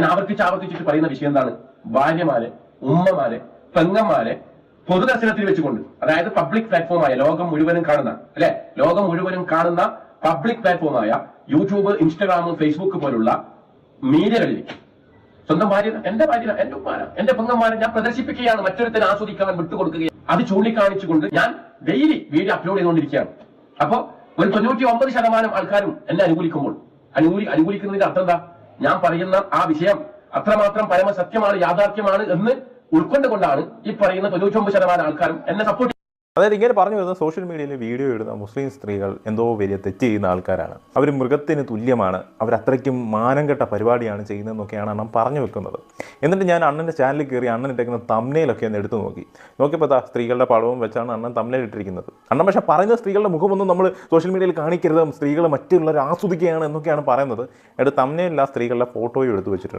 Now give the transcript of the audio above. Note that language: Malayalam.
ഞാൻ ആവർത്തിച്ചിട്ട് പറയുന്ന വിഷയം എന്താണ്? ഭാര്യമാരെ, ഉമ്മമാരെ, പെങ്ങന്മാരെ പൊതുദർശനത്തിൽ വെച്ചുകൊണ്ട്, അതായത് പബ്ലിക് പ്ലാറ്റ്ഫോമായ ലോകം മുഴുവനും കാണുന്ന ലോകം മുഴുവനും കാണുന്ന പബ്ലിക് പ്ലാറ്റ്ഫോമായ യൂട്യൂബ്, ഇൻസ്റ്റാഗ്രാം, ഫേസ്ബുക്ക് പോലുള്ള മീഡിയകളിൽ സ്വന്തം ഭാര്യ, എന്റെ ഭാര്യ, എന്റെ ഉമ്മാന, എന്റെ പെങ്ങന്മാരെ ഞാൻ പ്രദർശിപ്പിക്കുകയാണ്, മറ്റൊരുത്തരെ ആസ്വദിക്കാൻ വിട്ടുകൊടുക്കുകയാണ്. അത് ചൂണ്ടിക്കാണിച്ചുകൊണ്ട് ഞാൻ ഡെയിലി വീഡിയോ അപ്ലോഡ് ചെയ്തുകൊണ്ടിരിക്കുകയാണ്. അപ്പൊ ഒരു 99% ആൾക്കാരും എന്നെ അനുകൂലിക്കുമ്പോൾ അനുകൂലിക്കുന്നതിന്റെ അർത്ഥം എന്താ? ഞാൻ പറയുന്ന ആ വിഷയം അത്രമാത്രം പരമസത്യമാണ്, യാഥാർത്ഥ്യമാണ് എന്ന് ഉൾക്കൊണ്ടുകൊണ്ടാണ് ഈ പറയുന്ന 99% ആൾക്കാരും എന്നെ സപ്പോർട്ട്. അതായത് ഇങ്ങനെ പറഞ്ഞു വരുന്ന സോഷ്യൽ മീഡിയയിൽ വീഡിയോ ഇടുന്ന മുസ്ലിം സ്ത്രീകൾ എന്തോ വലിയ തെറ്റ് ചെയ്യുന്ന ആൾക്കാരാണ്, അവർ മൃഗത്തിന് തുല്യമാണ്, അവരത്രയ്ക്കും മാനം കെട്ട പരിപാടിയാണ് ചെയ്യുന്നതെന്നൊക്കെയാണ് അണ്ണൻ പറഞ്ഞു വെക്കുന്നത്. എന്നിട്ട് ഞാൻ അണ്ണൻ്റെ ചാനലിൽ കയറി അണ്ണൻ ഇട്ടേക്കുന്ന തംബ്നെയിലൊക്കെ ഒന്ന് എടുത്തു നോക്കിയപ്പോൾ സ്ത്രീകളുടെ പടവും വെച്ചാണ് അണ്ണൻ തംബ്നെയിൽ ഇട്ടിരിക്കുന്നത്. അണ്ണൻ പക്ഷേ പറയുന്ന സ്ത്രീകളുടെ മുഖമൊന്നും നമ്മൾ സോഷ്യൽ മീഡിയയിൽ കാണിക്കരുത്, സ്ത്രീകൾ മറ്റുള്ളവർ ആസ്വദിക്കുകയാണ് എന്നൊക്കെയാണ് പറയുന്നത്. എന്നിട്ട് തംബ്നെയിലിൽ ആ സ്ത്രീകളുടെ ഫോട്ടോയും എടുത്തു വെച്ചിട്ടുണ്ട്.